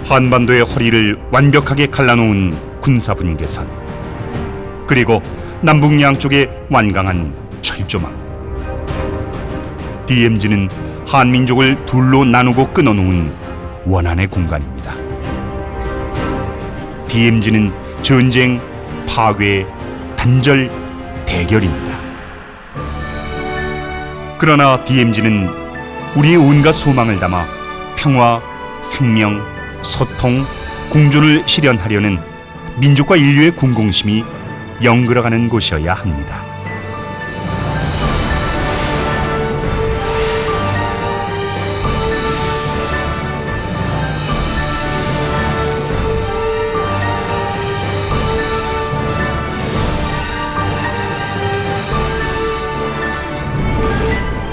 한반도의 허리를 완벽하게 갈라놓은 군사분계선, 그리고 남북 양쪽에 완강한 철조망. DMZ는 한민족을 둘로 나누고 끊어놓은 원한의 공간입니다. DMZ는 전쟁, 파괴, 단절, 대결입니다. 그러나 DMZ는 우리의 온갖 소망을 담아 평화, 생명, 소통, 공존을 실현하려는 민족과 인류의 공공심이 연그러가는 곳이어야 합니다.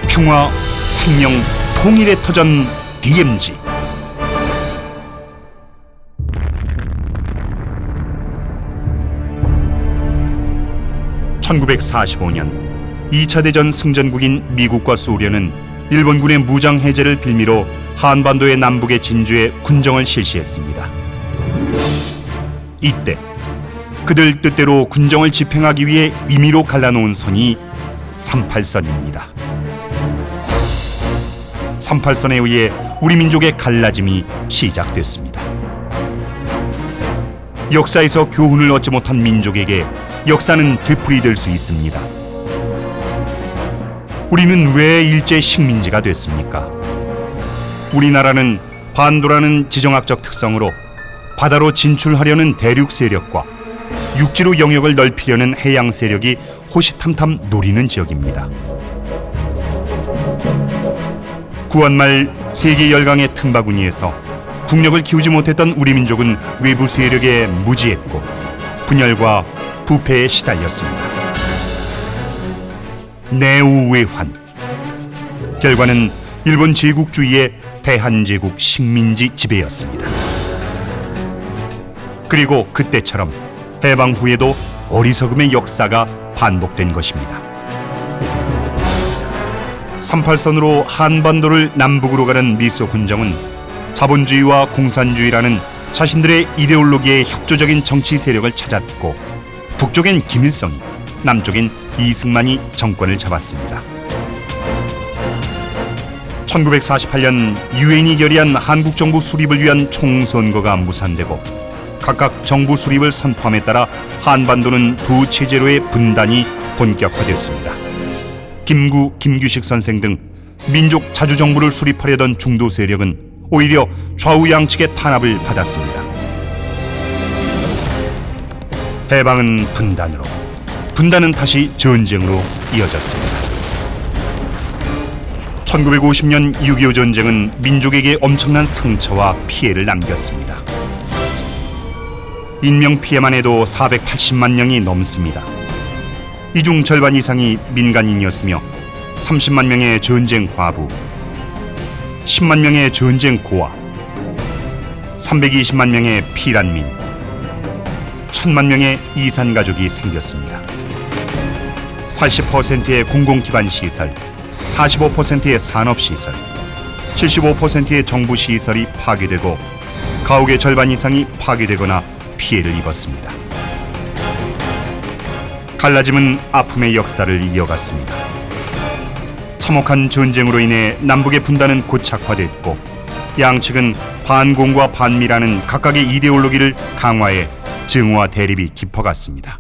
평화, 생명, 통일의 터전 DMZ. (1945년) 2차 대전 승전국인 미국과 소련은 일본군의 무장 해제를 빌미로 한반도의 남북의 진주에 군정을 실시했습니다. 이때 그들 뜻대로 군정을 집행하기 위해 임의로 갈라놓은 선이 38선입니다. 38선에 의해 우리 민족의 갈라짐이 시작됐습니다. 역사에서 교훈을 얻지 못한 민족에게 역사는 되풀이될 수 있습니다. 우리는 왜 일제 식민지가 됐습니까? 우리나라는 반도라는 지정학적 특성으로 바다로 진출하려는 대륙 세력과 육지로 영역을 넓히려는 해양 세력이 호시탐탐 노리는 지역입니다. 구한말 세계 열강의 틈바구니에서 국력을 키우지 못했던 우리 민족은 외부 세력에 무지했고 분열과 부패에 시달렸습니다. 내우외환. 결과는 일본 제국주의의 대한제국 식민지 지배였습니다. 그리고 그때처럼 해방 후에도 어리석음의 역사가 반복된 것입니다. 38선으로 한반도를 남북으로 가는 미소 군정은 자본주의와 공산주의라는 자신들의 이데올로기에 협조적인 정치 세력을 찾았고, 북쪽엔 김일성이, 남쪽엔 이승만이 정권을 잡았습니다. 1948년 유엔이 결의한 한국 정부 수립을 위한 총선거가 무산되고 각각 정부 수립을 선포함에 따라 한반도는 두 체제로의 분단이 본격화되었습니다. 김규식 선생 등 민족 자주정부를 수립하려던 중도 세력은 오히려 좌우 양측의 탄압을 받았습니다. 해방은 분단으로, 분단은 다시 전쟁으로 이어졌습니다. 1950년 6.25 전쟁은 민족에게 엄청난 상처와 피해를 남겼습니다. 인명피해만 해도 480만 명이 넘습니다. 이 중 절반 이상이 민간인이었으며 30만 명의 전쟁 과부, 10만 명의 전쟁 고아, 320만 명의 피란민, 1000만 명의 이산 가족이 생겼습니다. 80%의 공공기반 시설, 45%의 산업시설, 75%의 정부시설이 파괴되고 가옥의 절반 이상이 파괴되거나 피해를 입었습니다. 갈라짐은 아픔의 역사를 이어갔습니다. 참혹한 전쟁으로 인해 남북의 분단은 고착화됐고 양측은 반공과 반미라는 각각의 이데올로기를 강화해 증오와 대립이 깊어갔습니다.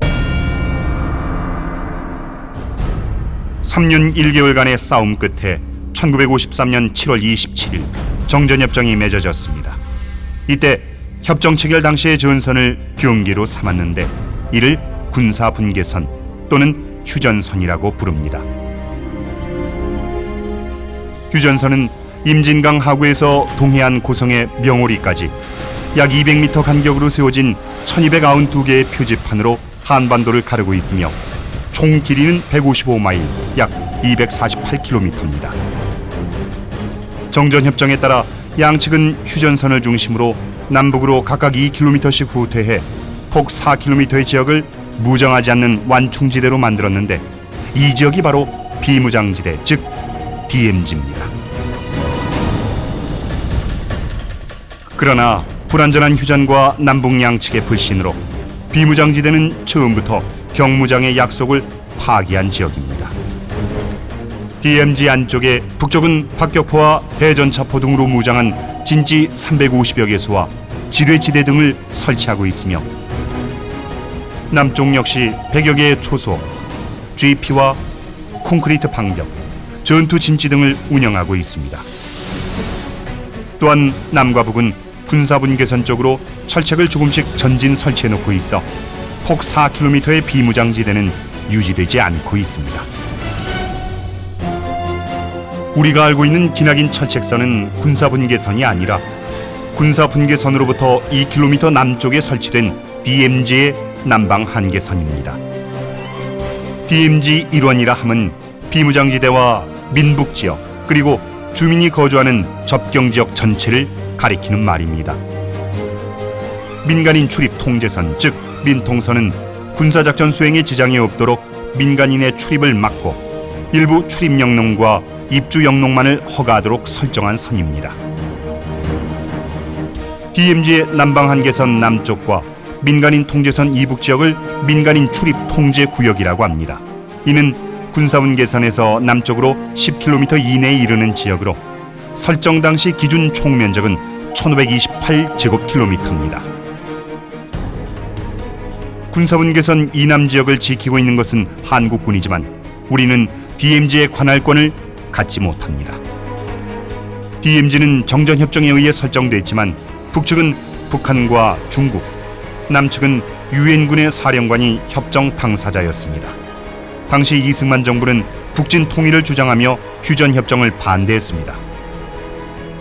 3년 1개월간의 싸움 끝에 1953년 7월 27일 정전협정이 맺어졌습니다. 이때 협정 체결 당시의 전선을 경계로 삼았는데 이를 군사분계선 또는 휴전선이라고 부릅니다. 휴전선은 임진강 하구에서 동해안 고성의 명오리까지 약 200m 간격으로 세워진 1292개의 표지판으로 한반도를 가르고 있으며 총 길이는 155마일, 약 248km입니다. 정전협정에 따라 양측은 휴전선을 중심으로 남북으로 각각 2km씩 후퇴해 폭 4km의 지역을 무정하지 않는 완충지대로 만들었는데 이 지역이 바로 비무장지대, 즉 DMZ입니다. 그러나 불완전한 휴전과 남북 양측의 불신으로 비무장지대는 처음부터 경무장의 약속을 파기한 지역입니다. DMZ 안쪽에 북쪽은 박격포와 대전차포 등으로 무장한 진지 350여 개소와 지뢰지대 등을 설치하고 있으며 남쪽 역시 100여 개의 초소, GP와 콘크리트 방벽, 전투 진지 등을 운영하고 있습니다. 또한 남과 북은 군사분계선 쪽으로 철책을 조금씩 전진 설치해놓고 있어 폭 4km의 비무장지대는 유지되지 않고 있습니다. 우리가 알고 있는 기나긴 철책선은 군사분계선이 아니라 군사분계선으로부터 2km 남쪽에 설치된 DMZ의 남방 한계선입니다. DMZ 일원이라 함은 비무장지대와 민북지역 그리고 주민이 거주하는 접경지역 전체를 가리키는 말입니다. 민간인 출입 통제선, 즉 민통선은 군사작전 수행에 지장이 없도록 민간인의 출입을 막고 일부 출입 영농과 입주 영농만을 허가하도록 설정한 선입니다. DMZ의 남방 한계선 남쪽과 민간인 통제선 이북 지역을 민간인 출입 통제 구역이라고 합니다. 이는 군사분계선에서 남쪽으로 10km 이내에 이르는 지역으로 설정 당시 기준 총면적은 1528제곱킬로미터입니다. 군사분계선 이남 지역을 지키고 있는 것은 한국군이지만 우리는 DMZ의 관할권을 갖지 못합니다. DMZ는 정전협정에 의해 설정됐지만 북측은 북한과 중국, 남측은 유엔군의 사령관이 협정 당사자였습니다. 당시 이승만 정부는 북진 통일을 주장하며 휴전협정을 반대했습니다.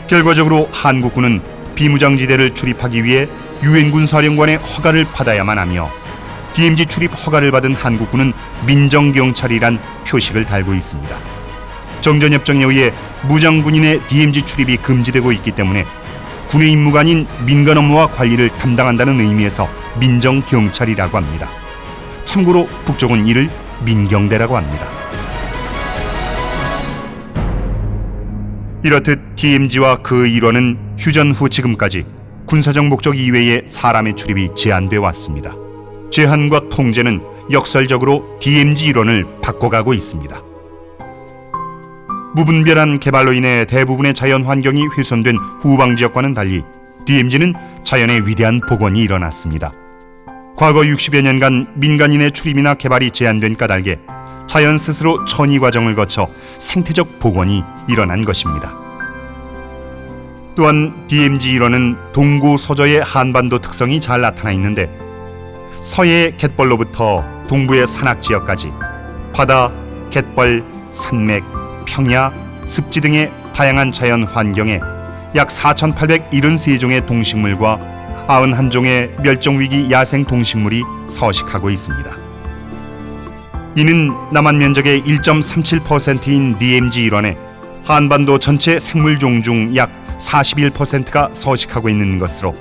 결과적으로 한국군은 비무장지대를 출입하기 위해 유엔군 사령관의 허가를 받아야만 하며 DMZ 출입 허가를 받은 한국군은 민정경찰이란 표식을 달고 있습니다. 정전협정에 의해 무장군인의 DMZ 출입이 금지되고 있기 때문에 군의 임무가 아닌 민간 업무와 관리를 담당한다는 의미에서 민정경찰이라고 합니다. 참고로 북쪽은 이를 민경대라고 합니다. 이렇듯 DMZ와 그 일원은 휴전 후 지금까지 군사적 목적 이외의 사람의 출입이 제한돼 왔습니다. 제한과 통제는 역설적으로 DMZ 일원을 바꿔가고 있습니다. 무분별한 개발로 인해 대부분의 자연 환경이 훼손된 후방 지역과는 달리 DMZ는 자연의 위대한 복원이 일어났습니다. 과거 60여 년간 민간인의 출입이나 개발이 제한된 까닭에 자연 스스로 천이 과정을 거쳐 생태적 복원이 일어난 것입니다. 또한 DMZ 일원은 동고서저의 한반도 특성이 잘 나타나 있는데 서해의 갯벌로부터 동부의 산악지역까지 바다, 갯벌, 산맥, 평야, 습지 등의 다양한 자연 환경에 약 4,873종의 동식물과 91종의 멸종위기 야생 동식물이 서식하고 있습니다. 이는 남한 면적의 1.37%인 DMZ 일원에 한반도 전체 생물종 중 약 41%가 서식하고 있는 것으로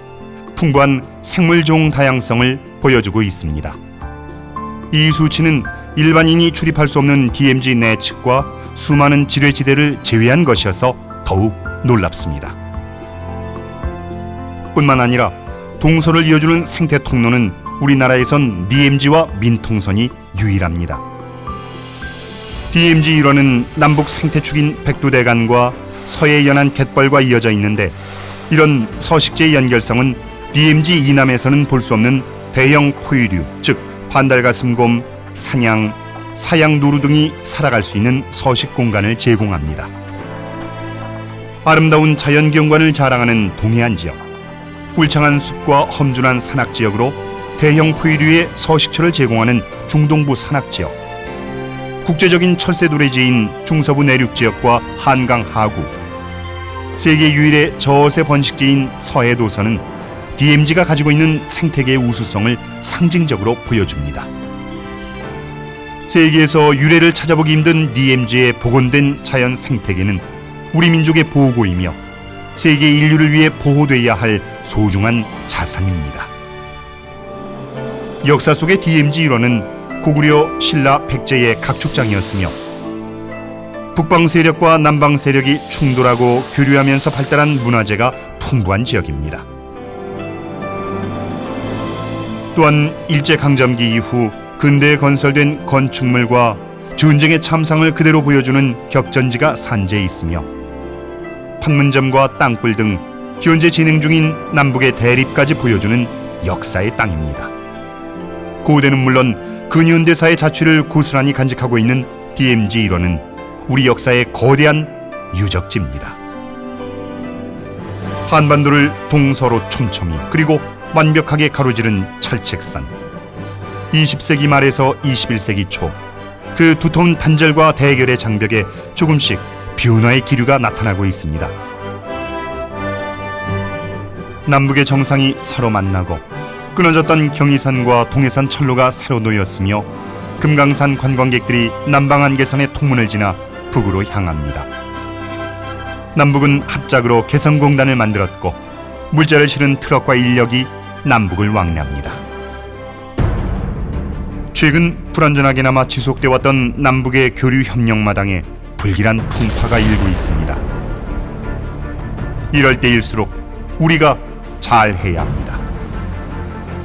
풍부한 생물종 다양성을 보여주고 있습니다. 이 수치는 일반인이 출입할 수 없는 DMZ 내측과 수많은 지뢰지대를 제외한 것이어서 더욱 놀랍습니다. 뿐만 아니라 동서를 이어주는 생태 통로는 우리나라에선 DMZ와 민통선이 유일합니다. DMZ 일원은 남북 생태축인 백두대간과 서해 연안 갯벌과 이어져 있는데 이런 서식지의 연결성은 DMZ 이남에서는 볼 수 없는 대형 포유류, 즉 반달가슴곰, 사냥, 사양노루 등이 살아갈 수 있는 서식 공간을 제공합니다. 아름다운 자연경관을 자랑하는 동해안 지역, 울창한 숲과 험준한 산악지역으로 대형 포유류의 서식처를 제공하는 중동부 산악지역, 국제적인 철새 도래지인 중서부 내륙지역과 한강 하구, 세계 유일의 저어새 번식지인 서해도서는 DMZ가 가지고 있는 생태계의 우수성을 상징적으로 보여줍니다. 세계에서 유래를 찾아보기 힘든 DMZ의 복원된 자연 생태계는 우리 민족의 보고이며 세계 인류를 위해 보호돼야 할 소중한 자산입니다. 역사 속의 DMZ 일원은 고구려 신라 백제의 각축장이었으며 북방 세력과 남방 세력이 충돌하고 교류하면서 발달한 문화재가 풍부한 지역입니다. 또한 일제강점기 이후 근대에 건설된 건축물과 전쟁의 참상을 그대로 보여주는 격전지가 산재해 있으며 판문점과 땅굴 등 현재 진행 중인 남북의 대립까지 보여주는 역사의 땅입니다. 고대는 물론 근현대사의 자취를 고스란히 간직하고 있는 DMZ 일원은 우리 역사의 거대한 유적지입니다. 한반도를 동서로 촘촘히 그리고 완벽하게 가로지른 철책산. 20세기 말에서 21세기 초 그 두터운 단절과 대결의 장벽에 조금씩 변화의 기류가 나타나고 있습니다. 남북의 정상이 서로 만나고 끊어졌던 경의선과 동해선 철로가 새로 놓였으며 금강산 관광객들이 남방 안개선의 통문을 지나 북으로 향합니다. 남북은 합작으로 개성공단을 만들었고 물자를 실은 트럭과 인력이 남북을 왕래합니다. 최근 불완전하게나마 지속돼 왔던 남북의 교류 협력 마당에 불길한 풍파가 일고 있습니다. 이럴 때일수록 우리가 잘해야 합니다.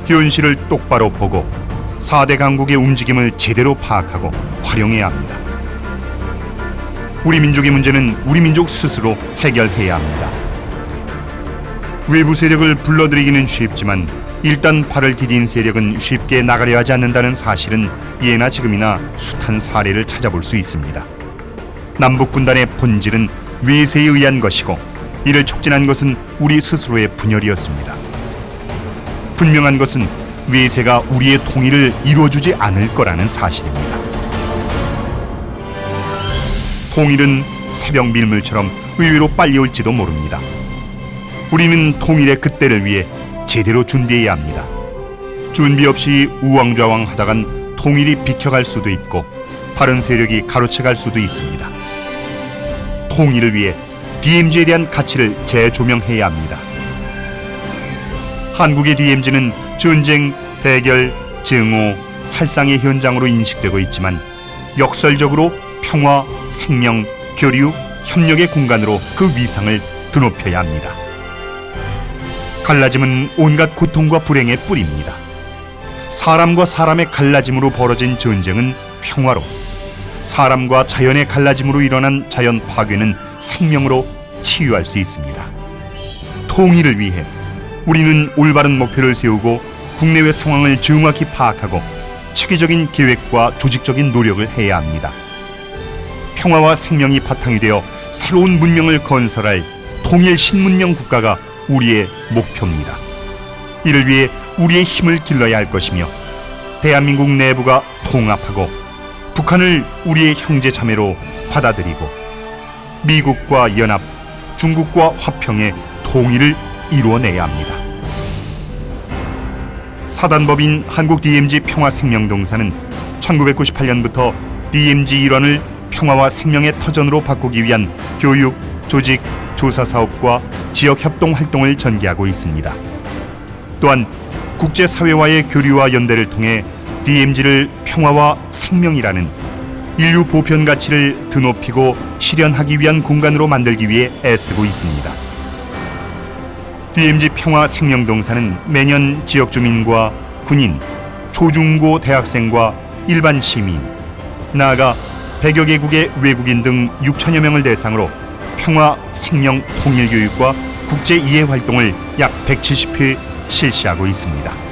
현실을 똑바로 보고 4대 강국의 움직임을 제대로 파악하고 활용해야 합니다. 우리 민족의 문제는 우리 민족 스스로 해결해야 합니다. 외부 세력을 불러들이기는 쉽지만 일단 발을 디딘 세력은 쉽게 나가려 하지 않는다는 사실은 예나 지금이나 숱한 사례를 찾아볼 수 있습니다. 남북 분단의 본질은 외세에 의한 것이고 이를 촉진한 것은 우리 스스로의 분열이었습니다. 분명한 것은 외세가 우리의 통일을 이루어주지 않을 거라는 사실입니다. 통일은 새벽 밀물처럼 의외로 빨리 올지도 모릅니다. 우리는 통일의 그때를 위해 제대로 준비해야 합니다. 준비 없이 우왕좌왕하다간 통일이 비켜갈 수도 있고 다른 세력이 가로채갈 수도 있습니다. 통일을 위해 DMZ에 대한 가치를 재조명해야 합니다. 한국의 DMZ는 전쟁, 대결, 증오, 살상의 현장으로 인식되고 있지만 역설적으로 평화, 생명, 교류, 협력의 공간으로 그 위상을 드높여야 합니다. 갈라짐은 온갖 고통과 불행의 뿌리입니다. 사람과 사람의 갈라짐으로 벌어진 전쟁은 평화로, 사람과 자연의 갈라짐으로 일어난 자연 파괴는 생명으로 치유할 수 있습니다. 통일을 위해 우리는 올바른 목표를 세우고 국내외 상황을 정확히 파악하고 체계적인 계획과 조직적인 노력을 해야 합니다. 평화와 생명이 바탕이 되어 새로운 문명을 건설할 통일 신문명 국가가 우리의 목표입니다. 이를 위해 우리의 힘을 길러야 할 것이며 대한민국 내부가 통합하고 북한을 우리의 형제 자매로 받아들이고 미국과 연합, 중국과 화평의 통일을 이루어내야 합니다. 사단법인 한국 DMZ 평화생명동사는 1998년부터 DMZ 일원을 평화와 생명의 터전으로 바꾸기 위한 교육, 조직, 조사 사업과 지역 협동 활동을 전개하고 있습니다. 또한 국제사회와의 교류와 연대를 통해 DMZ를 평화와 생명이라는 인류 보편 가치를 드높이고 실현하기 위한 공간으로 만들기 위해 애쓰고 있습니다. DMZ 평화생명동사는 매년 지역 주민과 군인, 초중고 대학생과 일반 시민, 나아가 100여 개국의 외국인 등 6천여 명을 대상으로 평화, 생명, 통일 교육과 국제 이해 활동을 약 170회 실시하고 있습니다.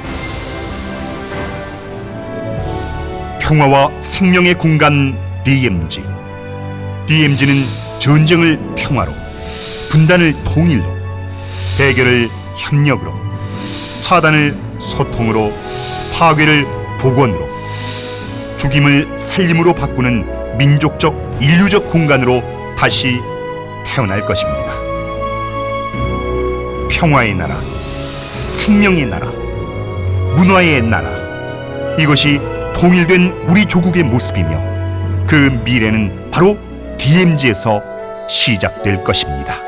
평화와 생명의 공간 DMZ. DMZ는 전쟁을 평화로, 분단을 통일로, 대결을 협력으로, 차단을 소통으로, 파괴를 복원으로, 죽임을 살림으로 바꾸는 민족적, 인류적 공간으로 다시 태어날 것입니다. 평화의 나라, 생명의 나라, 문화의 나라, 이것이 통일된 우리 조국의 모습이며 그 미래는 바로 DMZ에서 시작될 것입니다.